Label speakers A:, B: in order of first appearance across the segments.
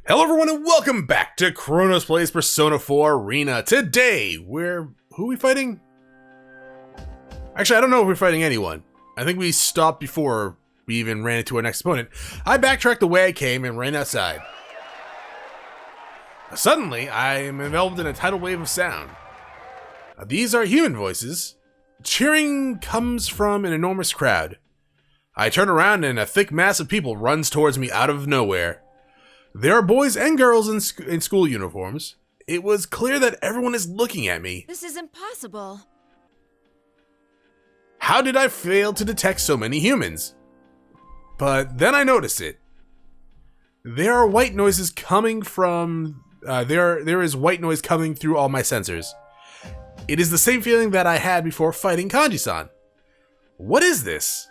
A: Hello everyone and welcome back to Chronos Plays Persona 4 Arena. Today, who are we fighting? Actually, I don't know if we're fighting anyone. I think we stopped before we even ran into our next opponent. I backtracked the way I came and ran outside. Suddenly, I am enveloped in a tidal wave of sound. These are human voices. Cheering comes from an enormous crowd. I turn around and a thick mass of people runs towards me out of nowhere. There are boys and girls in school uniforms. It was clear that everyone is looking at me.
B: This is impossible.
A: How did I fail to detect so many humans? But then I noticed it. There are white noises coming from... there is white noise coming through all my sensors. It is the same feeling that I had before fighting Kanji-san. What is this?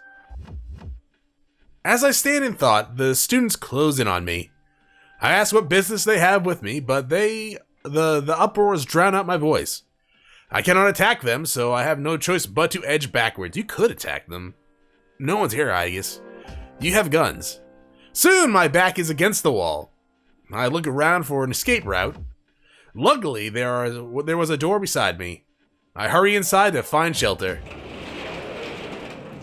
A: As I stand in thought, the students close in on me. I ask what business they have with me, but the uproars drown out my voice. I cannot attack them, so I have no choice but to edge backwards. You could attack them. No one's here, Aigis. You have guns. Soon my back is against the wall. I look around for an escape route. Luckily, there was a door beside me. I hurry inside to find shelter.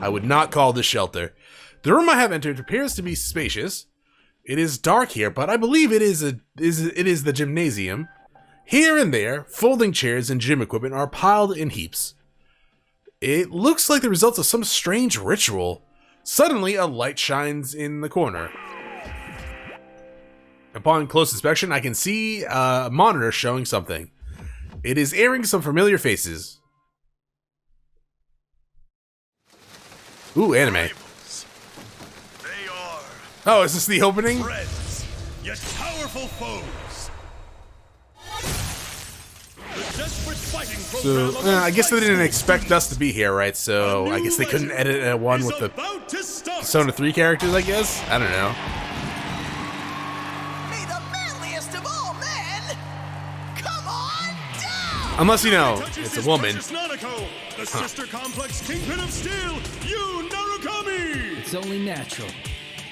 A: I would not call this shelter. The room I have entered appears to be spacious. It is dark here, but I believe it is the gymnasium. Here and there, folding chairs and gym equipment are piled in heaps. It looks like the results of some strange ritual. Suddenly, a light shines in the corner. Upon close inspection, I can see a monitor showing something. It is airing some familiar faces. Ooh, anime. Oh, is this the opening?
C: Friends, yet powerful foes. The desperate fighting
A: So, I guess they didn't expect us to be here, right? So, I guess they couldn't edit one with the Persona 3 characters, I guess? I don't know.
D: May the manliest of all men come on down!
A: Unless, you know, it's a woman.
C: Naoto, the sister complex kingpin of steel, you Narukami!
E: It's only natural.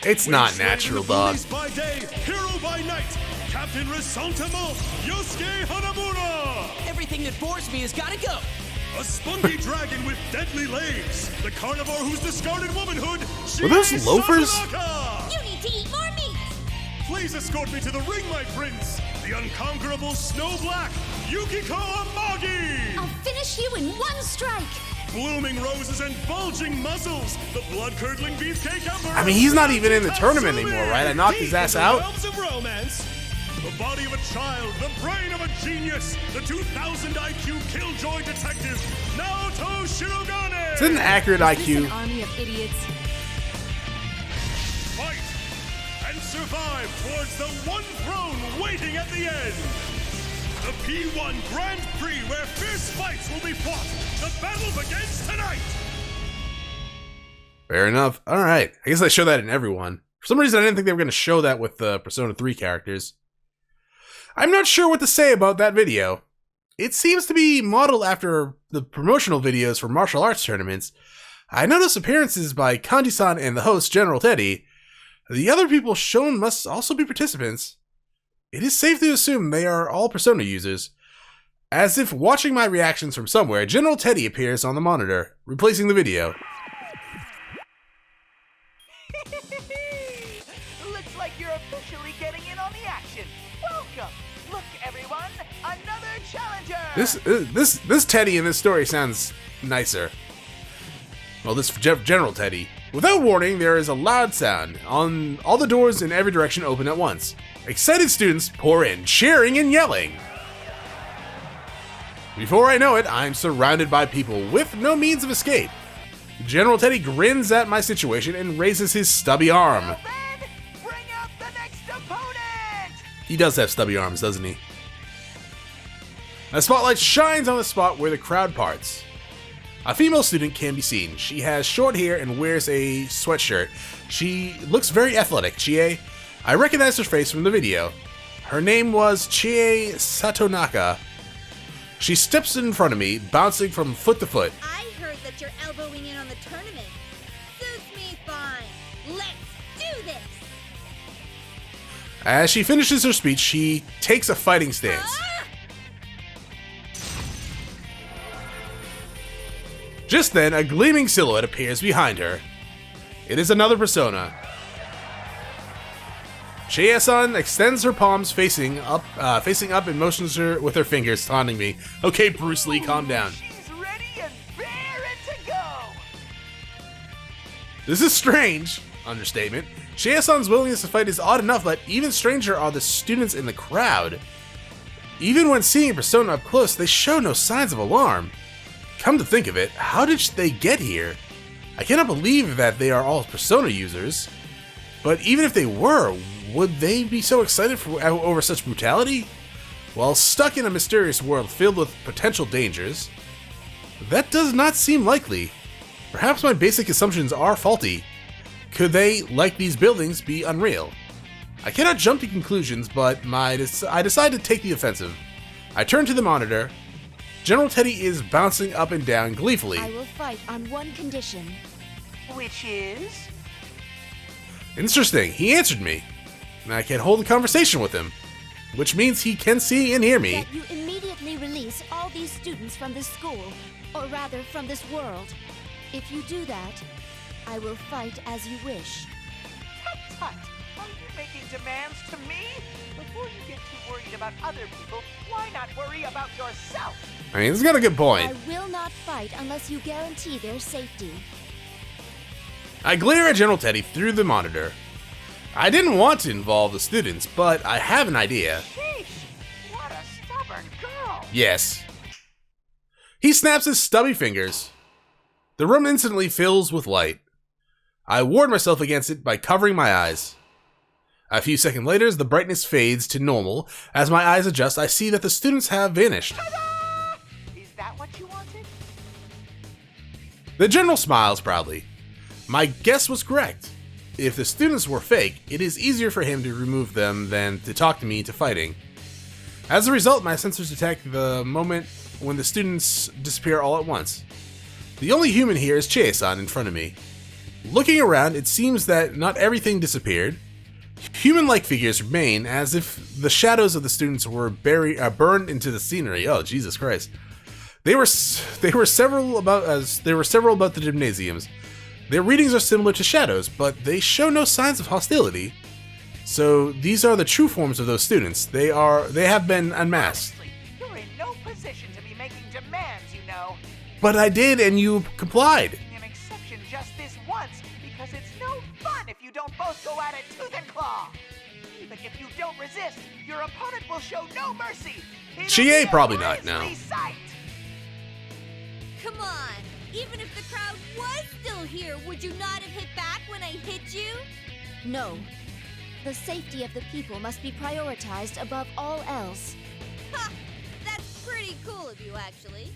A: It's not natural, dog.
C: By day, hero by night, Captain Resentiment, Yosuke Hanamura!
D: Everything that bores me has gotta go.
C: A spunky dragon with deadly legs, the carnivore whose discarded womanhood, Chie.
A: Were those loafers?
B: You need to eat more meat!
C: Please escort me to the ring, my prince, the unconquerable Snow Black, Yukiko Amagi!
B: I'll finish you in one strike!
C: Blooming roses and bulging muzzles, the blood-curdling beefcake emperor.
A: I mean, he's not even in the tournament anymore, right? I knocked his ass out.
C: Of romance. The body of a child, the brain of a genius, the 2000 IQ killjoy detective, Naoto Shirogane.
A: It's an accurate
B: Is this
A: IQ.
B: an army of idiots?
C: Fight and survive towards the one throne waiting at the end. The P-1 Grand Prix, where fierce fights will be fought. The battle begins tonight.
A: Fair enough. All right. I guess they show that in everyone. For some reason, I didn't think they were going to show that with the Persona 3 characters. I'm not sure what to say about that video. It seems to be modeled after the promotional videos for martial arts tournaments. I noticed appearances by Kanji-san and the host, General Teddy. The other people shown must also be participants. It is safe to assume they are all Persona users. As if watching my reactions from somewhere, General Teddy appears on the monitor, replacing the video.
D: Looks like you're officially getting in on the action. Welcome. Look, everyone, another challenger.
A: This Teddy in this story sounds nicer. Well, this General Teddy. Without warning, there is a loud sound. All the doors in every direction open at once. Excited students pour in, cheering and yelling. Before I know it, I'm surrounded by people with no means of escape. General Teddy grins at my situation and raises his stubby arm.
D: Well then, bring out the next opponent.
A: He does have stubby arms, doesn't he? A spotlight shines on the spot where the crowd parts. A female student can be seen. She has short hair and wears a sweatshirt. She looks very athletic, Chie. I recognize her face from the video. Her name was Chie Satonaka. She steps in front of me, bouncing from foot to foot.
B: I heard that you're elbowing in on the tournament. Suits me fine. Let's do this!
A: As she finishes her speech, she takes a fighting stance. Just then, a gleaming silhouette appears behind her. It is another persona. Chie-san extends her palms facing up and motions her with her fingers, taunting me. Okay, Bruce Lee, calm down.
D: She's ready and raring to go.
A: This is strange. Understatement. Chie-san's willingness to fight is odd enough, but even stranger are the students in the crowd. Even when seeing a persona up close, they show no signs of alarm. Come to think of it, how did they get here? I cannot believe that they are all persona users. But even if they were, would they be so excited over such brutality? While stuck in a mysterious world filled with potential dangers, that does not seem likely. Perhaps my basic assumptions are faulty. Could they, like these buildings, be unreal? I cannot jump to conclusions, but I decide to take the offensive. I turn to the monitor. General Teddy is bouncing up and down gleefully.
B: I will fight on one condition.
D: Which is?
A: Interesting, he answered me. And I can hold a conversation with him, which means he can see and hear me.
B: That you immediately release all these students from this school, or rather from this world. If you do that, I will fight as you wish.
D: Tut tut! Are you making demands to me? Before you get too worried about other people, why not worry about yourself?
A: I mean, he's got a good point.
B: I will not fight unless you guarantee their safety.
A: I glare at General Teddy through the monitor. I didn't want to involve the students, but I have an idea.
D: Sheesh! What a stubborn girl!
A: Yes. He snaps his stubby fingers. The room instantly fills with light. I ward myself against it by covering my eyes. A few seconds later, the brightness fades to normal. As my eyes adjust, I see that the students have vanished.
D: Ta-da! Is that what you wanted?
A: The general smiles proudly. My guess was correct. If the students were fake, it is easier for him to remove them than to talk to me into fighting. As a result, my sensors detect the moment when the students disappear all at once. The only human here is Chie-san in front of me. Looking around, it seems that not everything disappeared. Human-like figures remain, as if the shadows of the students were burned into the scenery. Oh, Jesus Christ! There were several about the gymnasiums. Their readings are similar to shadows, but they show no signs of hostility. So these are the true forms of those students. They have been unmasked.
D: Honestly, you're in no position to be making demands, you know.
A: But I did, and you complied.
D: An exception just this once, because it's no fun if you don't both go at it tooth and claw. Even if you don't resist, your opponent will show no mercy. It'll
A: Chie
D: be a
A: probably not,
D: grisly
A: no.
D: sight.
B: Come on! Even if the crowd was still here, would you not have hit back when I hit you? No. The safety of the people must be prioritized above all else. Ha! That's pretty cool of you, actually.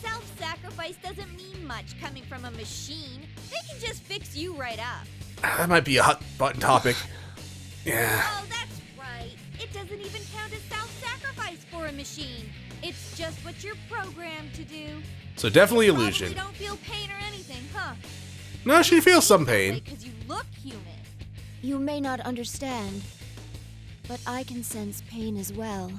B: Self-sacrifice doesn't mean much coming from a machine. They can just fix you right up.
A: That might be a hot button topic. Yeah.
B: Oh, that's right. It doesn't even count as self-sacrifice for a machine. It's just what you're programmed to do.
A: So definitely illusion.
B: Probably don't feel pain or anything, huh?
A: No, she feels some pain.
B: Because you look human. You may not understand, but I can sense pain as well.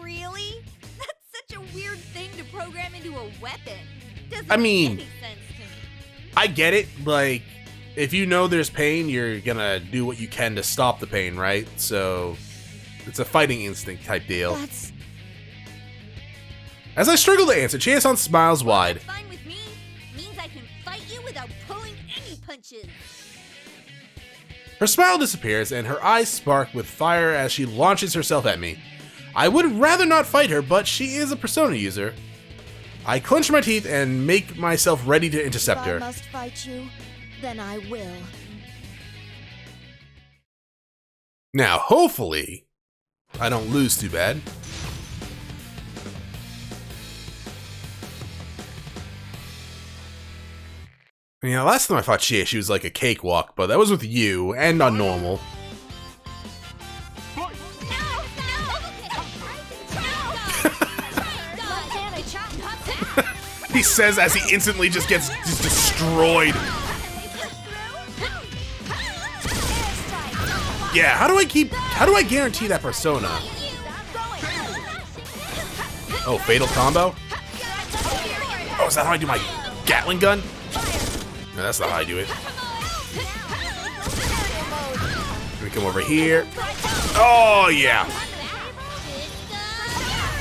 B: Really? That's such a weird thing to program into a weapon. Doesn't
A: I mean,
B: make any sense to me.
A: I get it. Like, if you know there's pain, you're gonna do what you can to stop the pain, right? So it's a fighting instinct type deal.
B: That's
A: As I struggle to answer, Chie-san smiles wide.
B: That's fine with me. Means I can fight you without pulling any punches.
A: Her smile disappears and her eyes spark with fire as she launches herself at me. I would rather not fight her, but she is a persona user. I clench my teeth and make myself ready to intercept her.
B: If I must fight you, then I will.
A: Now, hopefully, I don't lose too bad. Yeah, last time I fought Chie, she was like a cakewalk, but that was with you, and on normal. He says as he instantly just gets destroyed. Yeah, how do I guarantee that persona? Oh, fatal combo? Oh, is that how I do my Gatling gun? No, that's not how I do it. Let me come over here. Oh, yeah.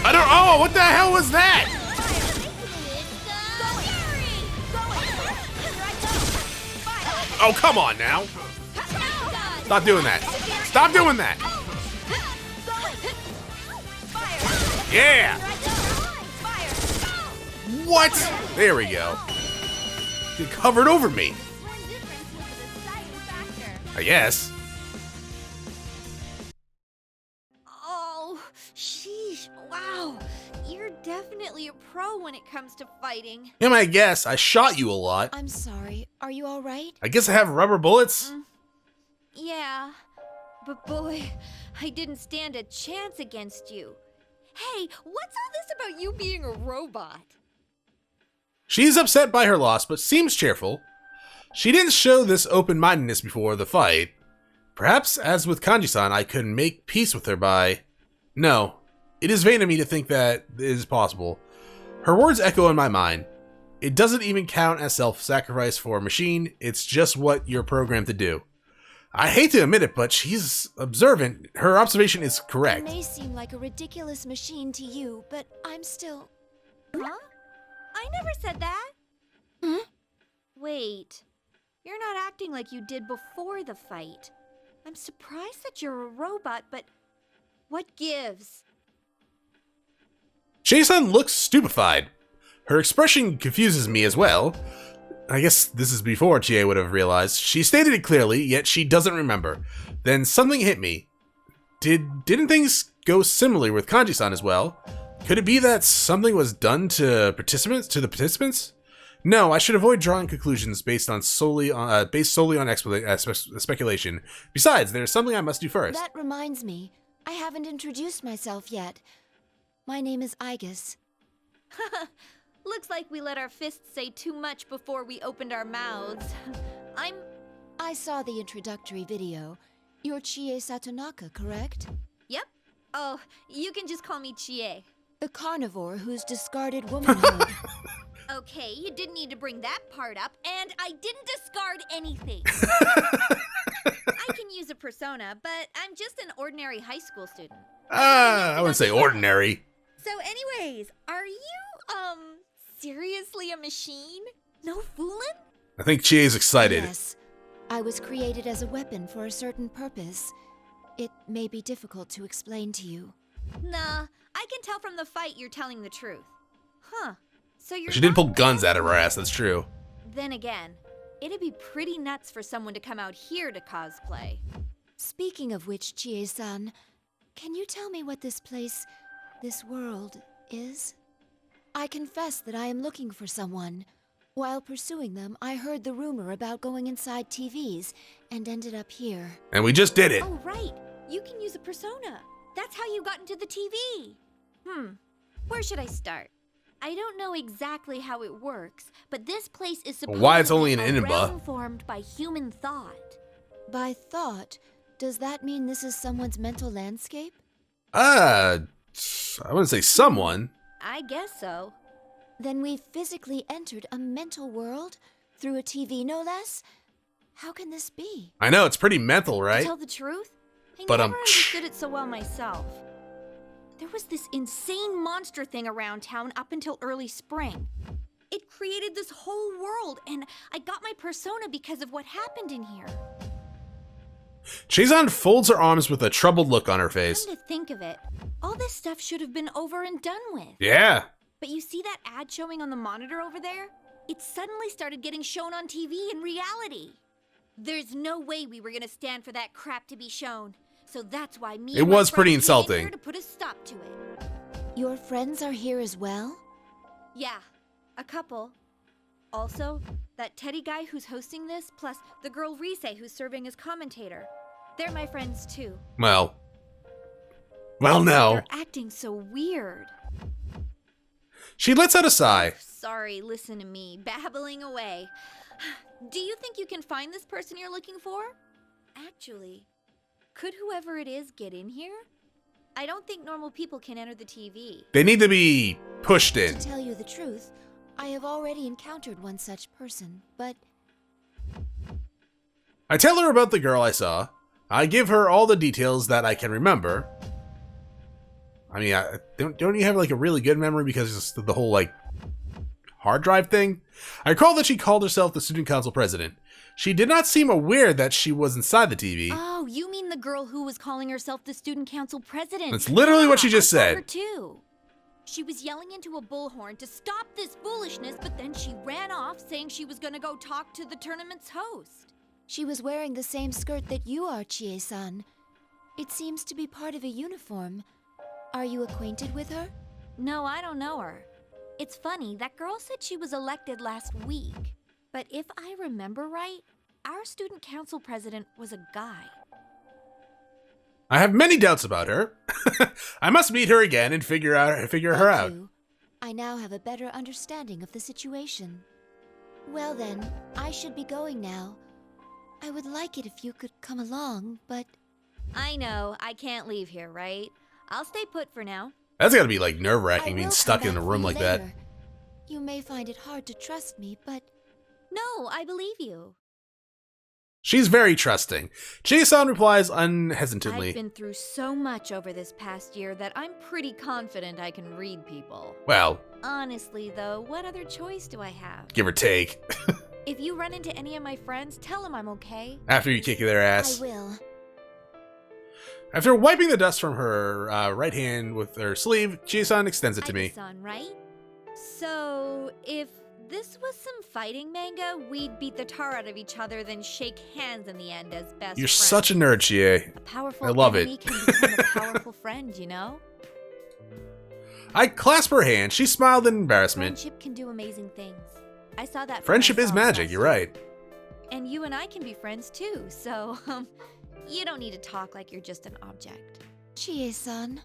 A: I don't. Oh, what the hell was that? Oh, come on now. Stop doing that. Stop doing that. Yeah. What? There we go. It covered over me. I guess.
B: Oh, sheesh. Wow. You're definitely a pro when it comes to fighting.
A: Yeah, I guess. I shot you a lot.
E: I'm sorry. Are you all right?
A: I guess I have rubber bullets.
B: Yeah. But boy, I didn't stand a chance against you. Hey, what's all this about you being a robot?
A: She's upset by her loss, but seems cheerful. She didn't show this open-mindedness before the fight. Perhaps, as with Kanji-san, I could make peace with her by... No. It is vain of me to think that it is possible. Her words echo in my mind. It doesn't even count as self-sacrifice for a machine, it's just what you're programmed to do. I hate to admit it, but she's observant. Her observation is correct.
E: It may seem like a ridiculous machine to you, but I'm still...
B: Huh? I never said that.
E: Hmm?
B: Wait. You're not acting like you did before the fight. I'm surprised that you're a robot, but what gives?
A: Chie-san looks stupefied. Her expression confuses me as well. I guess this is before Chie would have realized. She stated it clearly, yet she doesn't remember. Then something hit me. Didn't things go similarly with Kanji-san as well? Could it be that something was done to the participants? No, I should avoid drawing conclusions based solely on speculation. Besides, there's something I must do first.
E: That reminds me. I haven't introduced myself yet. My name is Aigis.
B: Looks like we let our fists say too much before we opened our mouths.
E: I saw the introductory video. You're Chie Satonaka, correct?
B: Yep. Oh, you can just call me Chie.
E: The carnivore who's discarded womanhood.
B: Okay, you didn't need to bring that part up, and I didn't discard anything. I can use a persona, but I'm just an ordinary high school student.
A: I wouldn't say ordinary.
B: So anyways, are you, seriously a machine? No fooling?
A: I think Chie's excited.
E: Yes. I was created as a weapon for a certain purpose. It may be difficult to explain to you.
B: Nah, I can tell from the fight you're telling the truth. Huh. So you're
A: She didn't pull
B: not
A: guns out of her ass, that's true.
B: Then again, it'd be pretty nuts for someone to come out here to cosplay.
E: Speaking of which, Chie-san, can you tell me what this place, this world, is? I confess that I am looking for someone. While pursuing them, I heard the rumor about going inside TVs and ended up here.
A: And we just did it.
B: Oh, right. You can use a persona. That's how you got into the TV. Where should I start? I don't know exactly how it works, but this place is supposed
A: Why it's only
B: to
A: an
B: be a
A: Inaba.
B: realm formed by human thought.
E: By thought, does that mean this is someone's mental landscape?
A: I wouldn't say someone.
B: I guess so.
E: Then we've physically entered a mental world through a TV, no less? How can this be?
A: I know, it's pretty mental,
B: To
A: right?
B: tell the truth, I
A: But,
B: never understood it so well myself. There was this insane monster thing around town up until early spring. It created this whole world, and I got my persona because of what happened in here.
A: Chie-san folds her arms with a troubled look on her face.
B: Come to think of it, all this stuff should have been over and done with.
A: Yeah.
B: But you see that ad showing on the monitor over there? It suddenly started getting shown on TV in reality. There's no way we were gonna stand for that crap to be shown. So that's why me
A: It
B: and my
A: was pretty
B: friend came in
A: insulting.
B: here to put a stop to it.
E: Your friends are here as well?
B: Yeah, a couple. Also, that Teddy guy who's hosting this, plus the girl Rise who's serving as commentator. They're my friends too.
A: Well, no.
B: They're acting so weird.
A: She lets out a sigh.
B: Sorry, listen to me, babbling away. Do you think you can find this person you're looking for? Actually, Could whoever it is get in here? I don't think normal people can enter the TV.
A: They need to be pushed in.
E: To tell you the truth, I have already encountered one such person, but
A: I tell her about the girl I saw. I give her all the details that I can remember. I mean, don't you have like a really good memory because it's the whole like hard drive thing? I recall that she called herself the student council president. She did not seem aware that she was inside the TV.
B: Oh, you mean the girl who was calling herself the student council president?
A: That's literally what she just
B: I saw
A: said.
B: her too. She was yelling into a bullhorn to stop this foolishness, but then she ran off saying she was gonna go talk to the tournament's host.
E: she was wearing the same skirt that you are, Chie-san. It seems to be part of a uniform. Are you acquainted with her?
B: No, I don't know her. It's funny, that girl said she was elected last week. But if I remember right, our student council president was a guy.
A: I have many doubts about her. I must meet her again and figure her out.
E: Thank you. I now have a better understanding of the situation. Well then, I should be going now. I would like it if you could come along, but
B: I know, I can't leave here, right? I'll stay put for now.
A: That's gotta be like nerve-wracking
E: I
A: being
E: will
A: stuck
E: come
A: in a
E: back
A: room
E: for you
A: like that.
E: later. You may find it hard to trust me, but
B: No, I believe you.
A: She's very trusting. Chie-san replies unhesitantly.
B: I've been through so much over this past year that I'm pretty confident I can read people.
A: Well,
B: Honestly, though, what other choice do I have?
A: give or take.
B: If you run into any of my friends, tell them I'm okay.
A: After you kick their ass.
E: I will.
A: After wiping the dust from her right hand with her sleeve, Chie-san extends it to me.
B: Aigis-san, right? So, if this was some fighting manga, we'd beat the tar out of each other, then shake hands in the end as best
A: You're
B: friends.
A: such a nerd, Chie.
B: A powerful
A: I love it.
B: enemy can become a powerful friend, you know?
A: I clasp her hand. She smiled in embarrassment.
B: Friendship can do amazing things. I saw that. for
A: Friendship is
B: myself
A: magic,
B: last
A: you're
B: year.
A: right.
B: And you and I can be friends too, so, you don't need to talk like you're just an object.
E: Chie-san.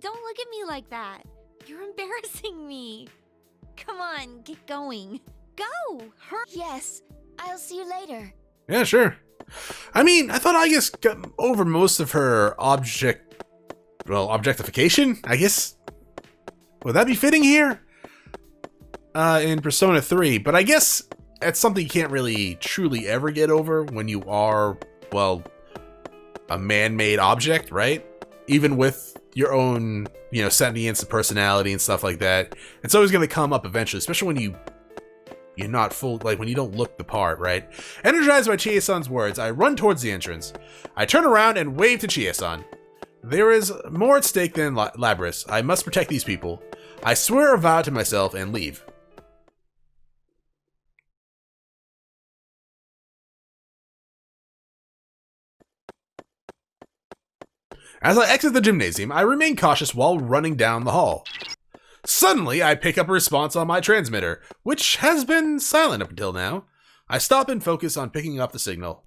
B: Don't look at me like that. You're embarrassing me. Come on, get going. Go! Hurry!
E: Yes, I'll see you later.
A: Yeah, sure. I mean, I thought Aigis got over most of her objectification, I guess. Would that be fitting here? In Persona 3, but I guess that's something you can't really truly ever get over when you are, well, a man-made object, right? Even with your own, sentience and personality and stuff like that. It's always going to come up eventually, especially when you're not full, like when you don't look the part, right? Energized by Chie-san's words, I run towards the entrance. I turn around and wave to Chie-san. There is more at stake than Labris. I must protect these people. I swear a vow to myself and leave. As I exit the gymnasium, I remain cautious while running down the hall. Suddenly, I pick up a response on my transmitter, which has been silent up until now. I stop and focus on picking up the signal.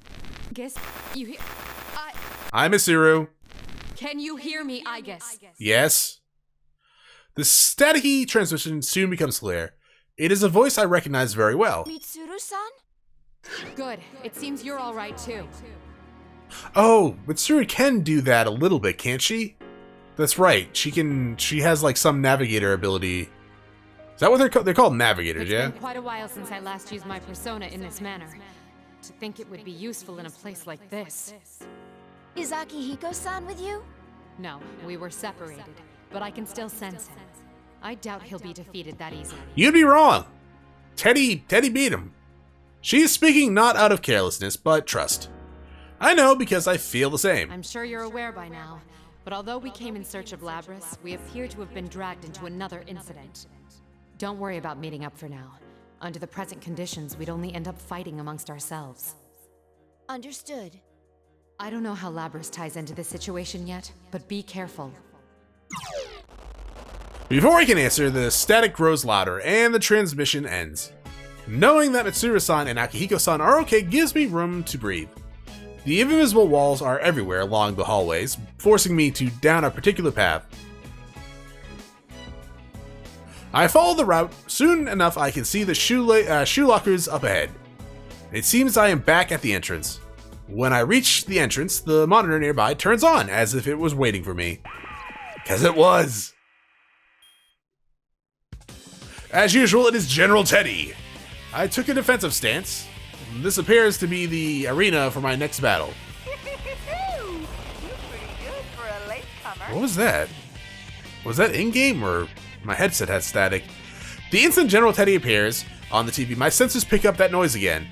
F: Guess you hear.
A: I'm Mitsuru.
F: Can you hear me, Aigis?
A: Yes. The staticky transmission soon becomes clear. It is a voice I recognize very well.
E: Mitsuru-san?
F: Good. It seems you're all right too.
A: Oh, Mitsuru can do that a little bit, can't she? That's right. She has like some navigator ability. Is that what they're called? Navigators,
F: It's
A: yeah?
F: been quite a while since I last used my persona in this manner. To think it would be useful in a place like this.
E: Is Akihiko-san with you?
F: No, we were separated, but I can still sense him. I doubt he'll be defeated that easily.
A: You'd be wrong. Teddy beat him. She is speaking not out of carelessness, but trust. I know because I feel the same.
F: I'm sure you're aware by now, but although we came in search of Labris, we appear to have been dragged into another incident. Don't worry about meeting up for now. Under the present conditions, we'd only end up fighting amongst ourselves.
E: Understood.
F: I don't know how Labris ties into this situation yet, but be careful.
A: Before I can answer, the static grows louder and the transmission ends. Knowing that Mitsuru-san and Akihiko-san are okay gives me room to breathe. The invisible walls are everywhere along the hallways, forcing me to down a particular path. I follow the route. Soon enough I can see the shoe lockers up ahead. It seems I am back at the entrance. When I reach the entrance, the monitor nearby turns on as if it was waiting for me. 'Cause it was. As usual, it is General Teddy. I took a defensive stance. This appears to be the arena for my next battle.
D: You're pretty good for a latecomer.
A: What was that? Was that in-game or my headset had static? The instant General Teddy appears on the TV, my sensors pick up that noise again.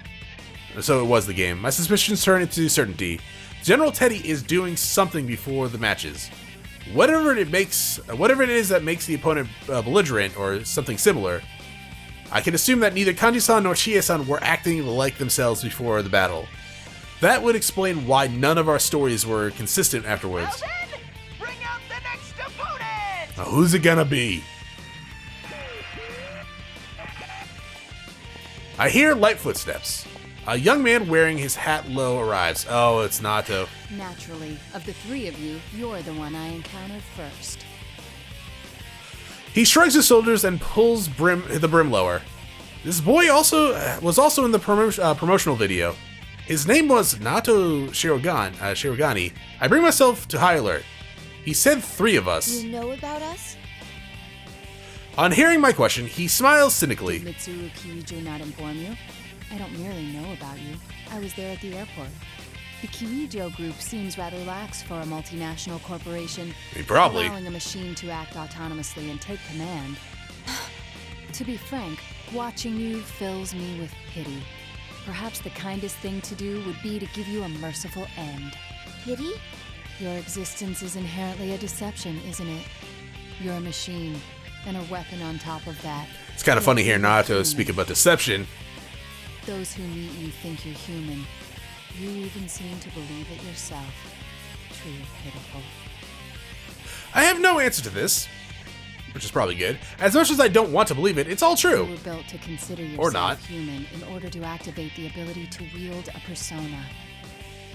A: So it was the game. My suspicions turn into certainty. General Teddy is doing something before the matches. Whatever it is that makes the opponent belligerent or something similar, I can assume that neither Kanji-san nor Chie-san were acting like themselves before the battle. That would explain why none of our stories were consistent afterwards.
D: Well then, bring out the next opponent!
A: Now, who's it gonna be? I hear light footsteps. A young man wearing his hat low arrives. Oh, it's Naoto.
G: Naturally, of the three of you, you're the one I encountered first.
A: He shrugs his shoulders and pulls the brim lower. This boy was also in the promotional video. His name was Naoto Shirogane. I bring myself to high alert. He said 3 of us.
E: You know about us?
A: On hearing my question, he smiles cynically.
G: Did Mitsuru Kiwijo not inform you? I don't merely know about you. I was there at the airport. The Kiwijo group seems rather lax for a multinational corporation.
A: Probably.
G: Allowing a machine to act autonomously and take command. To be frank, watching you fills me with pity. Perhaps the kindest thing to do would be to give you a merciful end.
E: Pity?
G: Your existence is inherently a deception, isn't it? You're a machine, and a weapon on top of that.
A: It's kind of funny hearing Naoto speak about deception.
G: Those who meet you think you're human. You even seem to believe it yourself. Truly pitiful.
A: I have no answer to this, which is probably good. As much as I don't want to believe it, it's all true.
G: You were built to consider
A: Or
G: yourself
A: not.
G: human in order to activate the ability to wield a persona.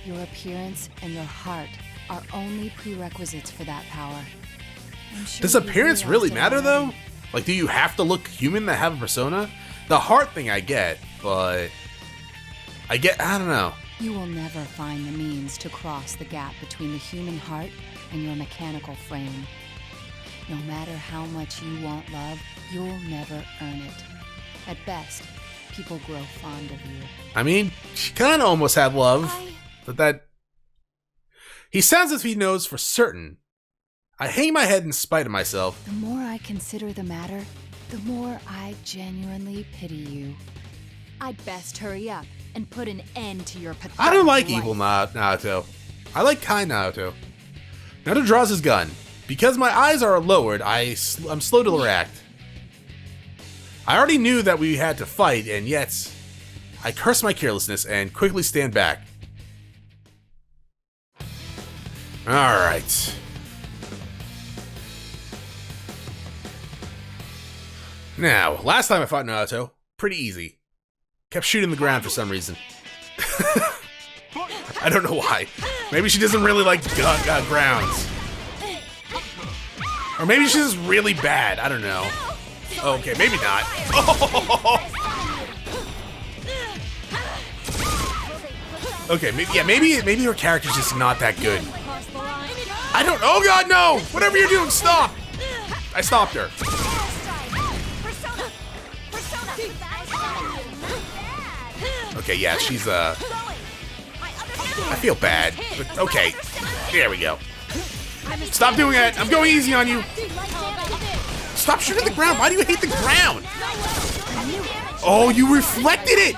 G: Your appearance and your heart are only prerequisites for that power. I'm sure
A: Does
G: you
A: appearance
G: realized
A: really
G: it
A: matter,
G: already.
A: though? Like, do you have to look human to have a persona? The heart thing I get, but... I don't know.
G: You will never find the means to cross the gap between the human heart and your mechanical frame. No matter how much you want love, you'll never earn it. At best, people grow fond of you.
A: I mean, she kind of almost had love, but that... He sounds as if he knows for certain. I hang my head in spite of myself.
G: The more I consider the matter, the more I genuinely pity you. I'd best hurry up and put an end to your pathetic
A: I don't like
G: life.
A: evil Naoto. I like kind Naoto. Naoto draws his gun. Because my eyes are lowered, I'm slow to react. I already knew that we had to fight, and yet I curse my carelessness and quickly stand back. Alright. Now, last time I fought Naoto, pretty easy. Kept shooting the ground for some reason. I don't know why. Maybe she doesn't really like grounds. Or maybe she's just really bad. I don't know. Okay, maybe not. Okay, maybe her character's just not that good. I don't. Oh God, no! Whatever you're doing, stop! I stopped her. Okay, yeah, she's I feel bad, but okay. There we go. Stop doing that! I'm going easy on you! Stop shooting the ground! Why do you hate the ground? Oh, you reflected it!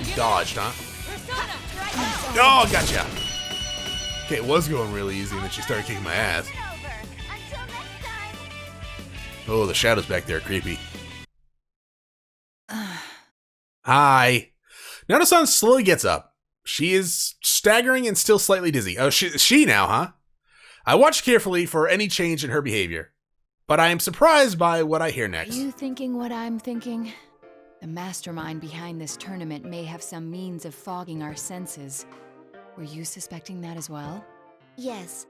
A: You dodged, huh? Oh, gotcha! Okay, it was going really easy, and then she started kicking my ass. Oh, the shadows back there are creepy. Hi. Naoto-san slowly gets up. She is staggering and still slightly dizzy. Oh, she now, huh? I watch carefully for any change in her behavior, but I am surprised by what I hear
G: Are
A: next.
G: you thinking what I'm thinking? The mastermind behind this tournament may have some means of fogging our senses. Were you suspecting that as well?
E: Yes.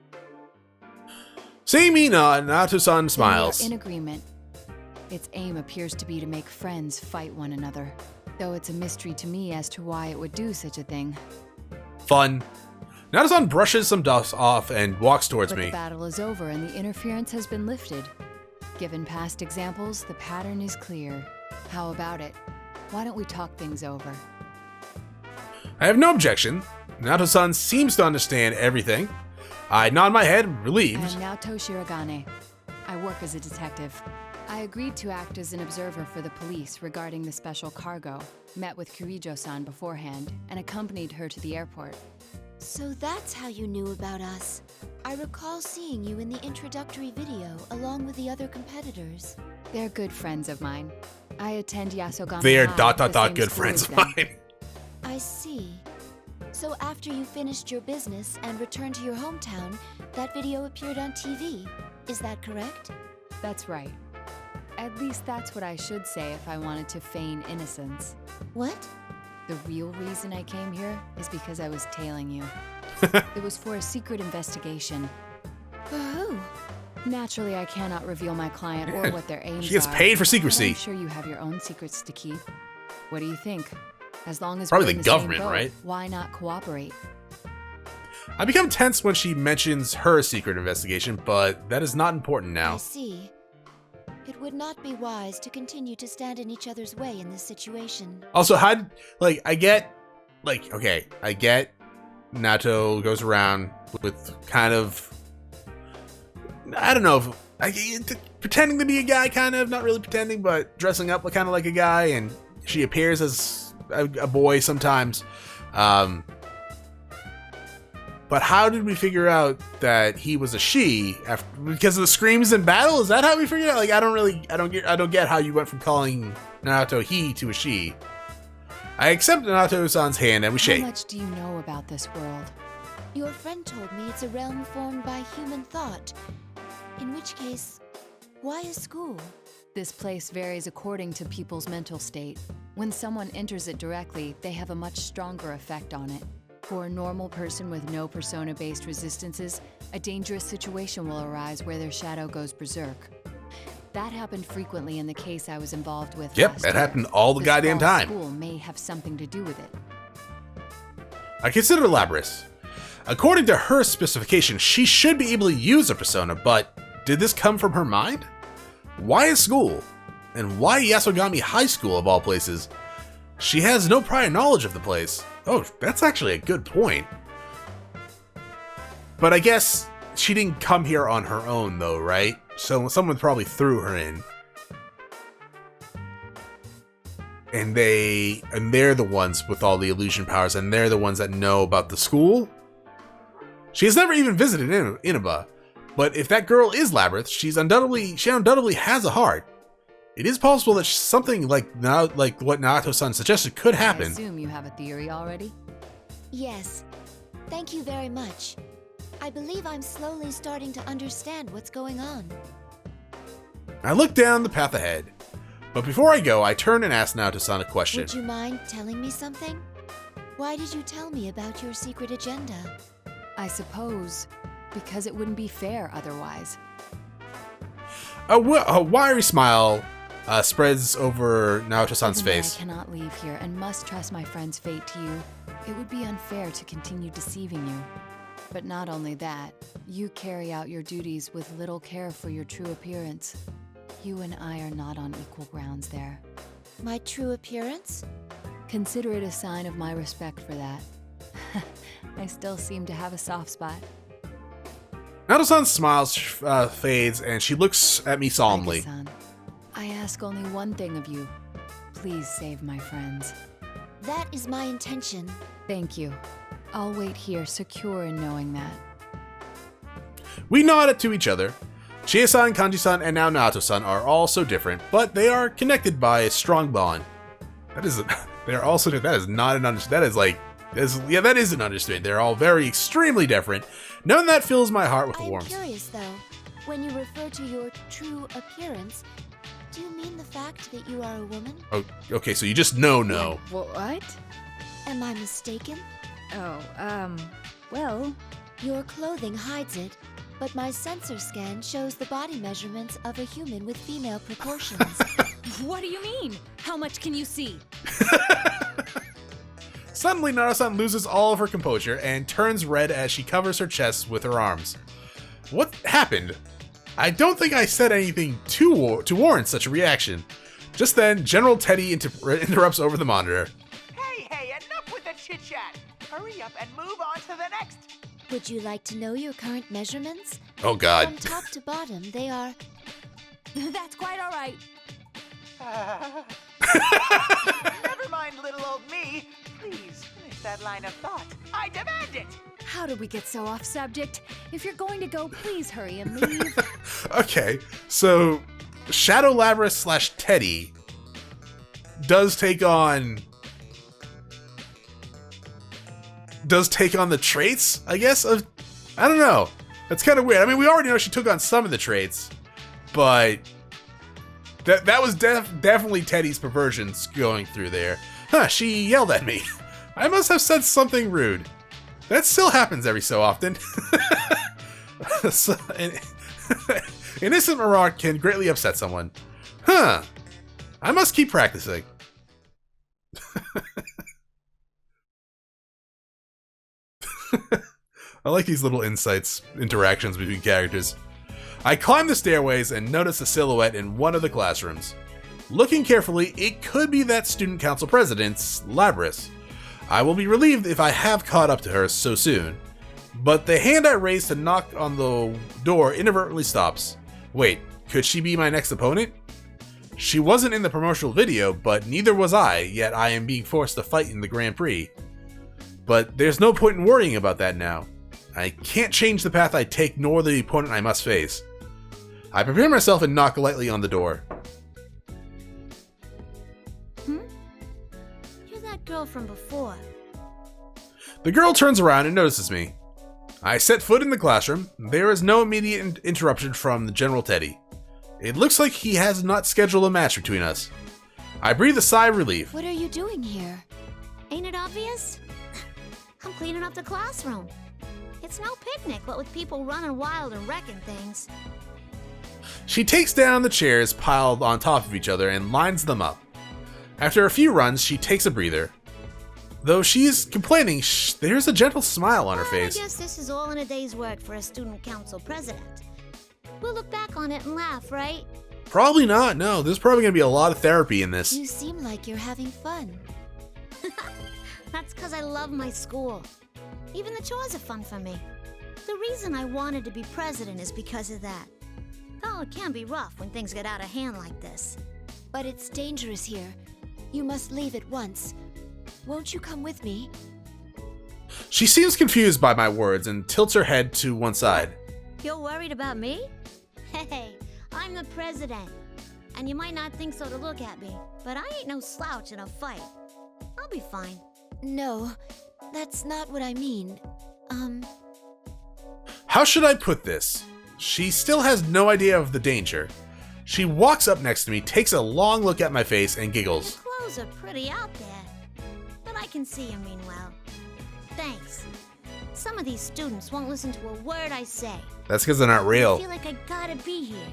A: Seeing me nod, Naoto-san smiles.
G: Then we're in agreement. Its aim appears to be to make friends fight one another. Though it's a mystery to me as to why it would do such a thing.
A: Fun. Naoto-san brushes some dust off and walks towards
G: But
A: me.
G: the battle is over and the interference has been lifted. Given past examples, the pattern is clear. How about it? Why don't we talk things over?
A: I have no objection. Naoto-san seems to understand everything. I nod my head,
G: I
A: relieved.
G: am Naoto Shirogane. I work as a detective. I agreed to act as an observer for the police regarding the special cargo, met with Kirijo-san beforehand, and accompanied her to the airport.
E: So that's how you knew about us. I recall seeing you in the introductory video along with the other competitors.
G: They're good friends of mine. I attend Yasogami
A: They're
G: High, the same
A: good
G: school
A: friends
G: as
A: of
G: them.
A: mine.
E: I see. So after you finished your business and returned to your hometown, that video appeared on TV. Is that correct?
G: That's right. At least that's what I should say if I wanted to feign innocence.
E: What?
G: The real reason I came here is because I was tailing you. It was for a secret investigation.
E: For who?
G: Naturally, I cannot reveal my client or what their aims are.
A: She gets paid for
G: but
A: secrecy.
G: I'm sure you have your own secrets to keep. What do you think? As long as
A: Probably
G: we're
A: the
G: in the same
A: government,
G: boat,
A: right?
G: Why not cooperate?
A: I become tense when she mentions her secret investigation, but that is not important now.
E: I see. It would not be wise to continue to stand in each other's way in this situation.
A: Also, I get Naoto goes around with kind of, I don't know, pretending to be a guy, kind of, not really pretending, but dressing up kind of like a guy, and she appears as a boy sometimes. But how did we figure out that he was a she because of the screams in battle? Is that how we figured out? Like, I don't get how you went from calling Naoto he to a she. I accept Naoto-san's hand and we shake.
G: How much do you know about this world?
E: Your friend told me it's a realm formed by human thought. In which case, why a school?
G: This place varies according to people's mental state. When someone enters it directly, they have a much stronger effect on it. For a normal person with no persona-based resistances, a dangerous situation will arise where their shadow goes berserk. That happened frequently in the case I was involved with.
A: Yep,
G: last
A: that
G: year.
A: happened all the
G: This
A: goddamn
G: small
A: time.
G: School may have something to do with it.
A: I consider Labris. According to her specification, she should be able to use a persona, but did this come from her mind? Why a school? And why Yasogami High School of all places? She has no prior knowledge of the place. Oh, that's actually a good point. But I guess she didn't come here on her own though, right? So someone probably threw her in. And they're the ones with all the illusion powers, and they're the ones that know about the school? She has never even visited Inaba, but if that girl is Labyrinth, she undoubtedly has a heart. It is possible that something like what Naoto-san suggested could
G: I
A: happen.
G: assume you have a theory already?
E: Yes. Thank you very much. I believe I'm slowly starting to understand what's going on.
A: I look down the path ahead, but before I go, I turn and ask Naoto-san a question.
E: Would you mind telling me something? Why did you tell me about your secret agenda?
G: I suppose because it wouldn't be fair otherwise.
A: A wiry smile spreads over Naoto-san's
G: Given that
A: face.
G: I cannot leave here and must trust my friend's fate to you. It would be unfair to continue deceiving you. But not only that, you carry out your duties with little care for your true appearance. You and I are not on equal grounds there.
E: My true appearance?
G: Consider it a sign of my respect for that. I still seem to have a soft spot.
A: Naoto-san's smile fades, and she looks at me solemnly.
G: Aigis-san, I ask only one thing of you. Please save my friends.
E: That is my intention.
G: Thank you. I'll wait here, secure in knowing that.
A: We nod it to each other. Chie-san, Kanji-san, and now Naoto-san are all so different, but they are connected by a strong bond. That is an understatement. They're all very extremely different. None that fills my heart with
E: I am
A: warmth.
E: curious, though. When you refer to your true appearance, do you mean the fact that you are a woman?
A: Oh, okay, so you just no.
G: What?
E: Am I mistaken?
G: Oh, well...
E: Your clothing hides it, but my sensor scan shows the body measurements of a human with female proportions.
F: What do you mean? How much can you see?
A: Suddenly, Naoto-san loses all of her composure and turns red as she covers her chest with her arms. What happened? I don't think I said anything to warrant such a reaction. Just then, General Teddy interrupts over the monitor.
D: Hey, enough with the chit-chat! Hurry up and move on to the next!
E: Would you like to know your current measurements?
A: Oh god.
E: From top to bottom, they are...
B: That's quite all right.
D: Never mind, little old me. Please finish that line of thought. I demand it!
B: How did we get so off subject? If you're going to go, please hurry and leave.
A: Okay, so Shadow Labrys / Teddy does take on the traits, I guess, of... I don't know. That's kind of weird. I mean, we already know she took on some of the traits, but that was definitely Teddy's perversions going through there. Huh, she yelled at me. I must have said something rude. That still happens every so often. So, an innocent remark can greatly upset someone. Huh. I must keep practicing. I like these little interactions between characters. I climb the stairways and notice a silhouette in one of the classrooms. Looking carefully, it could be that student council president, Labrys. I will be relieved if I have caught up to her so soon. But the hand I raise to knock on the door inadvertently stops. Wait, could she be my next opponent? She wasn't in the promotional video, but neither was I, yet I am being forced to fight in the Grand Prix. But there's no point in worrying about that now. I can't change the path I take nor the opponent I must face. I prepare myself and knock lightly on the door.
B: You're that girl from before.
A: The girl turns around and notices me. I set foot in the classroom. There is no immediate interruption from the General Teddy. It looks like he has not scheduled a match between us. I breathe a sigh of relief.
E: What are you doing here?
B: Ain't it obvious? I'm cleaning up the classroom. It's no picnic, but with people running wild and wrecking things.
A: She takes down the chairs piled on top of each other and lines them up. After a few runs, she takes a breather. Though she's complaining, there's a gentle smile on her face.
B: I guess this is all in a day's work for a student council president. We'll look back on it and laugh, right?
A: Probably not, no. There's probably going to be a lot of therapy in this.
E: You seem like you're having fun.
B: That's because I love my school. Even the chores are fun for me. The reason I wanted to be president is because of that. Oh, it can be rough when things get out of hand like this.
E: But it's dangerous here. You must leave at once. Won't you come with me?
A: She seems confused by my words and tilts her head to one side.
B: You're worried about me? Hey, I'm the president. And you might not think so to look at me, but I ain't no slouch in a fight. I'll be fine.
E: No, that's not what I mean.
A: How should I put this? She still has no idea of the danger. She walks up next to me, takes a long look at my face, and giggles.
B: Your clothes are pretty out there, but I can see you mean well. Thanks. Some of these students won't listen to a word I say.
A: That's because they're not
B: I
A: real.
B: feel like I gotta be here.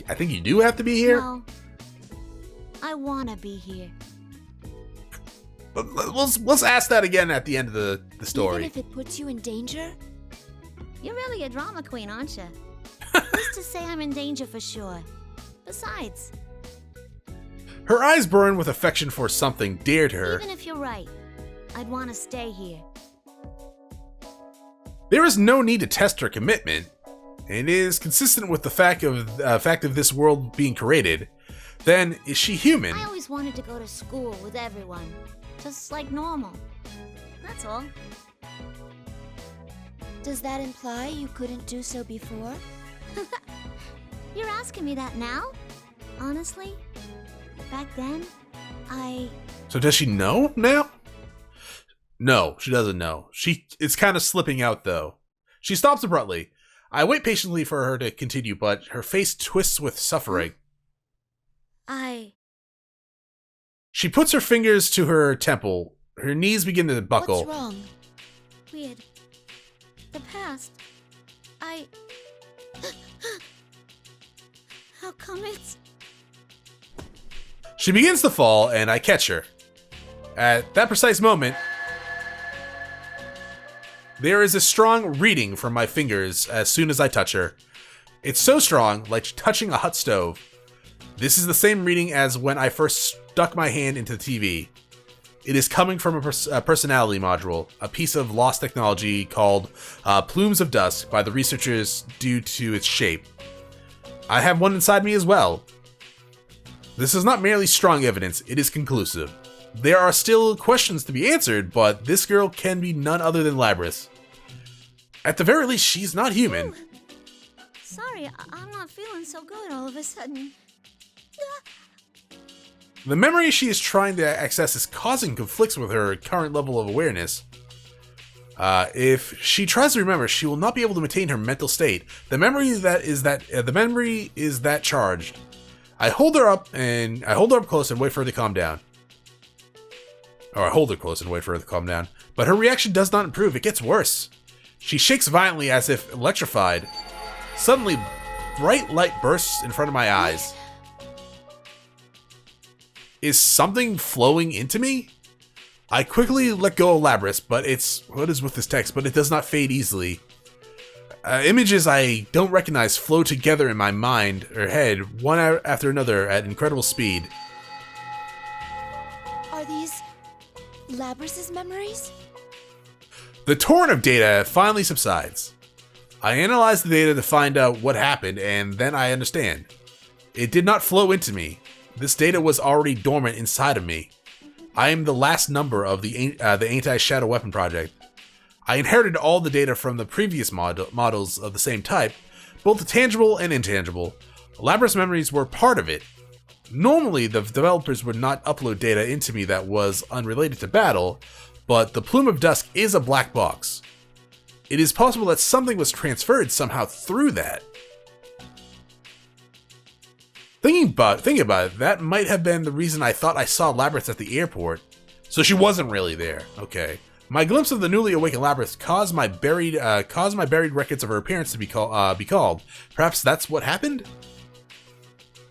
A: I think you do have to be here.
B: No, I wanna be here.
A: But let's ask that again at the end of the story.
E: Even if it puts you in danger?
B: You're really a drama queen, aren't you? Who's to say I'm in danger for sure? Besides,
A: Her eyes burn with affection for something dear to her.
B: even if you're right, I'd want to stay here.
A: There is no need to test her commitment. It is consistent with the fact of this world being created. Then, is she human?
B: I always wanted to go to school with everyone, just like normal. That's all.
E: Does that imply you couldn't do so before?
B: You're asking me that now? Honestly? Back then,
A: So does she know now? No, she doesn't know. It's kind of slipping out though. She stops abruptly. I wait patiently for her to continue, but her face twists with suffering. She puts her fingers to her temple. Her knees begin to buckle.
E: What's wrong?
B: Weird. The past, How come it's...
A: She begins to fall, and I catch her. At that precise moment, there is a strong reading from my fingers as soon as I touch her. It's so strong, like touching a hot stove. This is the same reading as when I first stuck my hand into the TV. It is coming from a personality module, a piece of lost technology called Plumes of Dust by the researchers due to its shape. I have one inside me as well. This is not merely strong evidence, it is conclusive. There are still questions to be answered, but this girl can be none other than Labrys. At the very least, she's not human.
B: Sorry, I'm not feeling so good all of a sudden.
A: The memory she is trying to access is causing conflicts with her current level of awareness. If she tries to remember, she will not be able to maintain her mental state. The memory is that charged. I hold her up close and wait for her to calm down. Or I hold her close and wait for her to calm down. But her reaction does not improve, it gets worse. She shakes violently as if electrified. Suddenly, bright light bursts in front of my eyes. Is something flowing into me? I quickly let go of Labrys, but what is with this text, but it does not fade easily. Images I don't recognize flow together in my mind or head, one after another at incredible speed.
E: Are these Labrys' memories?
A: The torrent of data finally subsides. I analyze the data to find out what happened, and then I understand. It did not flow into me. This data was already dormant inside of me. I am the last number of the Anti-Shadow Weapon Project. I inherited all the data from the previous models of the same type, both the tangible and intangible. Labrys' memories were part of it. Normally, the developers would not upload data into me that was unrelated to battle, but the Plume of Dusk is a black box. It is possible that something was transferred somehow through that. Thinking about it, that might have been the reason I thought I saw Labrys at the airport. So she wasn't really there. Okay. My glimpse of the newly awakened Labrys caused my buried records of her appearance to be called. Perhaps that's what happened?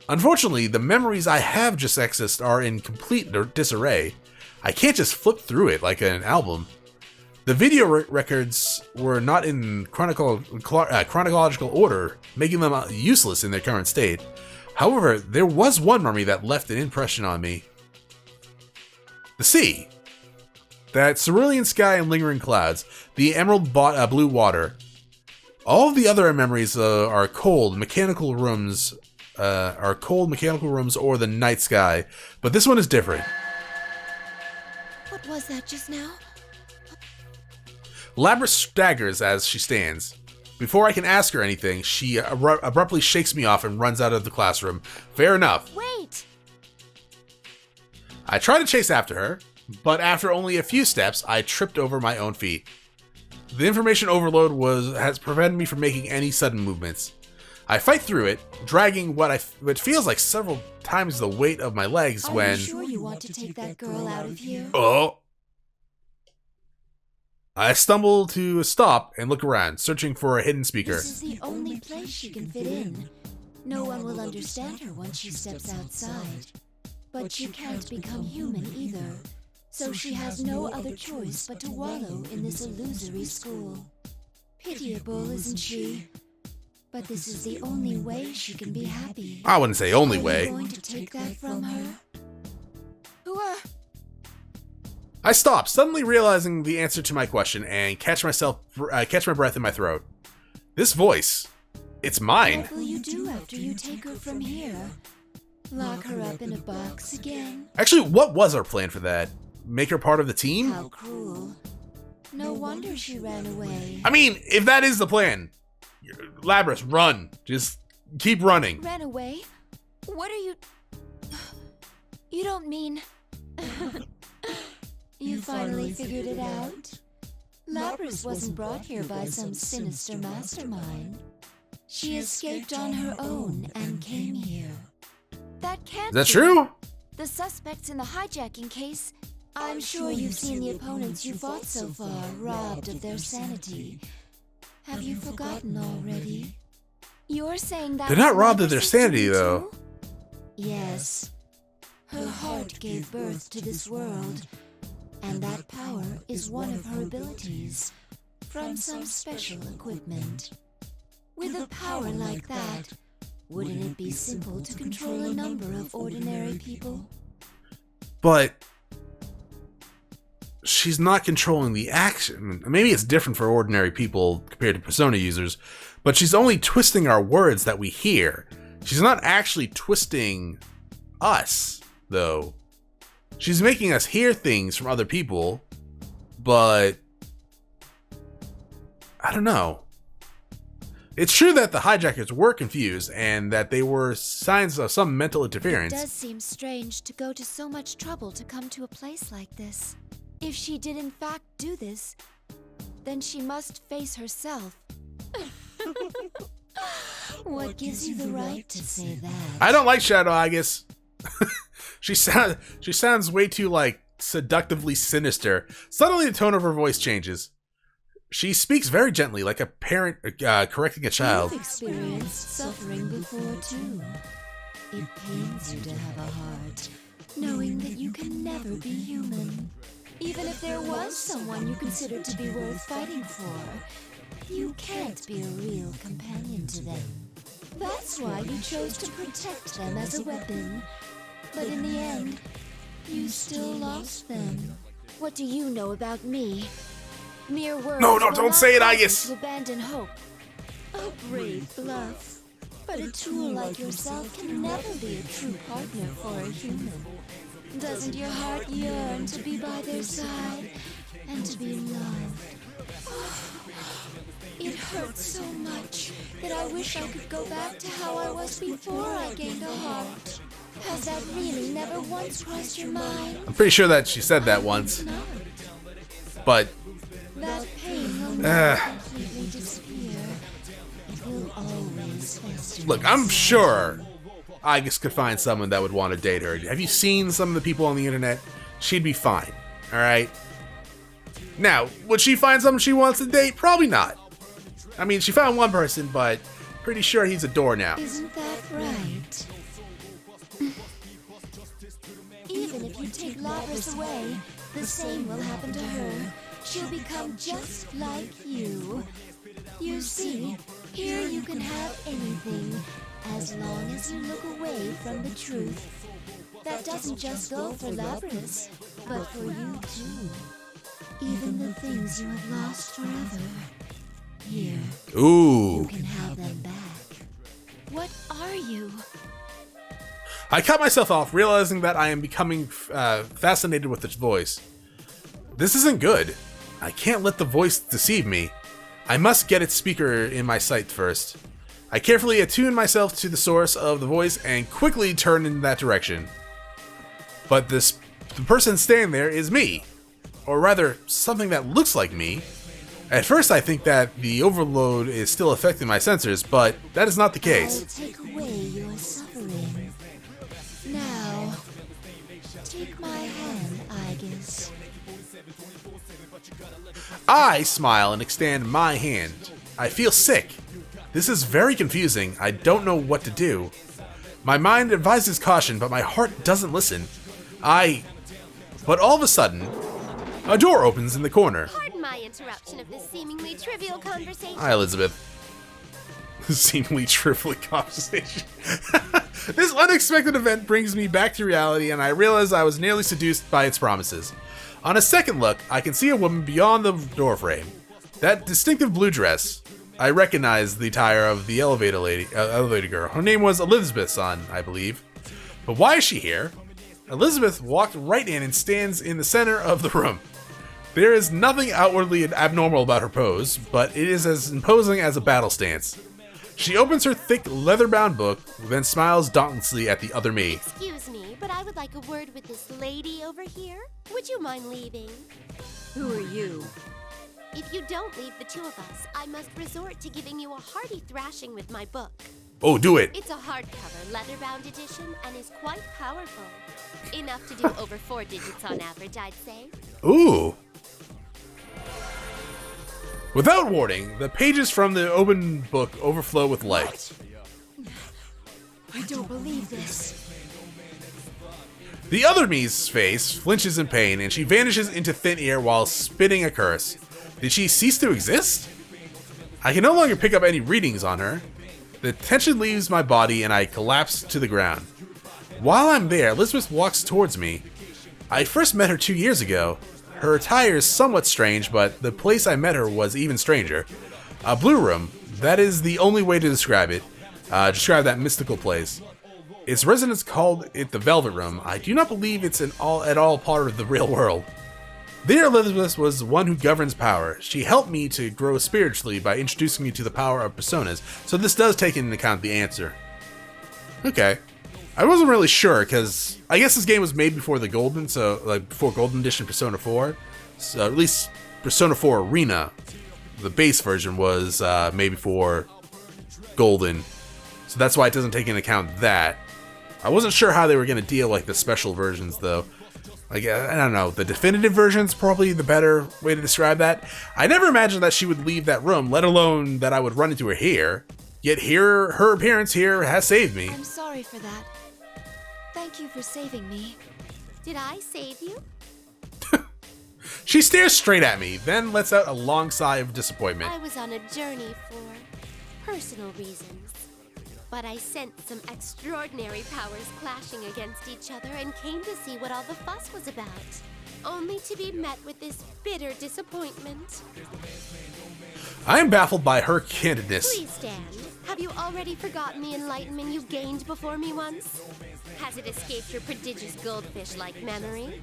A: Unfortunately, the memories I have just accessed are in complete disarray. I can't just flip through it like an album. The video records were not in chronological order, making them useless in their current state. However, there was one memory that left an impression on me. The sea. That cerulean sky and lingering clouds. The emerald blue water. All of the other memories are cold mechanical rooms or the night sky, but this one is different.
E: What was that just now?
A: Labrys staggers as she stands. Before I can ask her anything, she abruptly shakes me off and runs out of the classroom. Fair enough.
E: Wait!
A: I try to chase after her, but after only a few steps, I tripped over my own feet. The information overload has prevented me from making any sudden movements. I fight through it, dragging what feels like several times the weight of my legs when...
E: Are you sure you want to take that girl out of here?
A: Oh! I stumble to a stop and look around, searching for a hidden speaker.
E: This is the only place she can fit in. No one will understand her once she steps outside. But she can't become human either. So she has no other choice but to wallow in this illusory school. Pitiable, isn't she? But this is the only way she can be happy.
A: I wouldn't say only way.
E: Are you going to take that from her? Who are...
A: I stop, suddenly realizing the answer to my question, and catch my breath in my throat. This voice, it's mine.
E: What will you do after you take her from here? Lock her up in a box again?
A: Actually, what was our plan for that? Make her part of the team?
E: How cruel. No wonder she ran away.
A: I mean, if that is the plan, Labrys, run. Just keep running.
E: Ran away? What are you... You don't mean... You finally figured it out? Labrys wasn't brought here by some sinister mastermind. She escaped on her own and came here. That can't be.
A: Is that true?
E: The suspects in the hijacking case... I'm sure you've seen the opponents you fought so far robbed of their sanity. Have you forgotten already? You're saying that...
A: They're not robbed of their sanity, though.
E: Yes. Her heart gave birth to this world, and that power is one of her abilities from some special equipment. With a power like that, wouldn't it be simple to control a number of ordinary people?
A: But she's not controlling the action. Maybe it's different for ordinary people compared to Persona users, but she's only twisting our words that we hear. She's not actually twisting us, though. She's making us hear things from other people, but I don't know. It's true that the hijackers were confused and that they were signs of some mental interference.
E: It does seem strange to go to so much trouble to come to a place like this. If she did in fact do this, then she must face herself. What gives you the right to say that?
A: I don't like Shadow Aigis. She sounds way too, like, seductively sinister. Suddenly the tone of her voice changes. She speaks very gently, like a parent correcting a child.
E: You've experienced suffering before, too. It pains you to have a heart, knowing that you can never be human. Even if there was someone you considered to be worth fighting for, you can't be a real companion to them. That's why you chose to protect them as a weapon. But in the end, you still lost them. What do you know about me? Mere words.
A: No, don't say it, Aigis.
E: To abandon hope. A brave bluff. But a tool like yourself can never be a true partner for a human. Doesn't your heart yearn to be by their side and to be loved? It hurts so much that I wish I could go back to how I was before I gained a heart. Has that really never once crossed your mind?
A: I'm pretty sure that she said that once. But
E: that pain will never completely disappear. It will always fester.
A: Look, I'm sure Aigis could find someone that would want to date her. Have you seen some of the people on the internet? She'd be fine. Alright? Now, would she find someone she wants to date? Probably not. I mean, she found one person, but pretty sure he's a door now.
E: Isn't that right? Even if you take Labras away, the same will happen to her. She'll become just like you. You see, here you can have anything, as long as you look away from the truth. That doesn't just go for Labras, but for you too. Even the things you have lost forever. Here,
A: Ooh.
E: you can have them back. What are you?
A: I cut myself off, realizing that I am becoming fascinated with its voice. This isn't good. I can't let the voice deceive me. I must get its speaker in my sight first. I carefully attune myself to the source of the voice and quickly turn in that direction. But the person standing there is me. Or rather, something that looks like me. At first I think that the overload is still affecting my sensors, but that is not the case.
E: I'll take away your suffering. Now, take my hand, Aigis.
A: I smile and extend my hand. I feel sick. This is very confusing. I don't know what to do. My mind advises caution, but my heart doesn't listen. But all of a sudden, a door opens in the corner.
B: Pardon my interruption of this seemingly trivial conversation.
A: Hi, Elizabeth. Seemingly trivial conversation. This unexpected event brings me back to reality, and I realize I was nearly seduced by its promises. On a second look, I can see a woman beyond the doorframe. That distinctive blue dress. I recognize the attire of the elevator girl. Her name was Elizabeth-san, I believe. But why is she here? Elizabeth walked right in and stands in the center of the room. There is nothing outwardly abnormal about her pose, but it is as imposing as a battle stance. She opens her thick, leather-bound book, then smiles dauntlessly at the other me.
B: Excuse me, but I would like a word with this lady over here. Would you mind leaving?
F: Who are you?
B: If you don't leave the two of us, I must resort to giving you a hearty thrashing with my book.
A: Oh, do it!
B: It's a hardcover, leather-bound edition, and is quite powerful. Enough to do over 4 digits on average, I'd say.
A: Ooh! Without warning, the pages from the open book overflow with light.
E: I don't believe this.
A: The other me's face flinches in pain, and she vanishes into thin air while spitting a curse. Did she cease to exist? I can no longer pick up any readings on her. The tension leaves my body, and I collapse to the ground. While I'm there, Elizabeth walks towards me. I first met her 2 years ago. Her attire is somewhat strange, but the place I met her was even stranger. A blue room. That is the only way to describe it. Describe that mystical place. Its residents called it the Velvet Room. I do not believe it's at all part of the real world. There, Elizabeth was one who governs power. She helped me to grow spiritually by introducing me to the power of personas, so this does take into account the answer. Okay. I wasn't really sure, because I guess this game was made before the Golden, so like before Golden Edition Persona 4. So at least Persona 4 Arena, the base version, was made before Golden. So that's why it doesn't take into account that. I wasn't sure how they were going to deal like the special versions, though. Like, I don't know, the definitive version's probably the better way to describe that. I never imagined that she would leave that room, let alone that I would run into her here. Yet here, her appearance here has saved me.
E: I'm sorry for that. Thank you for saving me.
B: Did I save you?
A: She stares straight at me, then lets out a long sigh of disappointment.
B: I was on a journey for personal reasons. But I sensed some extraordinary powers clashing against each other and came to see what all the fuss was about. Only to be met with this bitter disappointment.
A: I am baffled by her candidness.
B: Please stand. Have you already forgotten the enlightenment you gained before me once? Has it escaped your prodigious goldfish-like memory?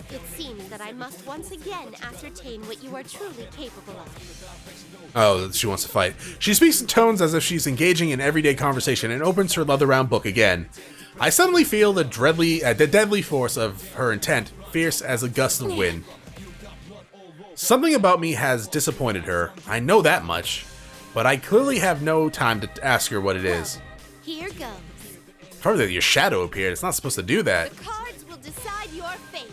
B: It seems that I must once again ascertain what you are truly capable of.
A: Oh, she wants to fight. She speaks in tones as if she's engaging in everyday conversation and opens her leather-bound book again. I suddenly feel the deadly force of her intent, fierce as a gust of wind. Something about me has disappointed her. I know that much. But I clearly have no time to ask her what it is.
B: Here goes.
A: Probably that your shadow appeared. It's not supposed to do that.
B: The cards will decide your fate.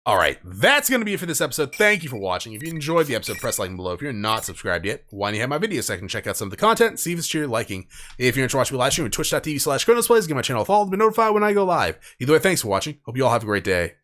A: Alright, that's going to be it for this episode. Thank you for watching. If you enjoyed the episode, press like below. If you're not subscribed yet, why don't you have my video section? Check out some of the content, see if it's to your liking. If you're interested in watching me live stream at twitch.tv/ChronosPlays, give my channel a follow to be notified when I go live. Either way, thanks for watching. Hope you all have a great day.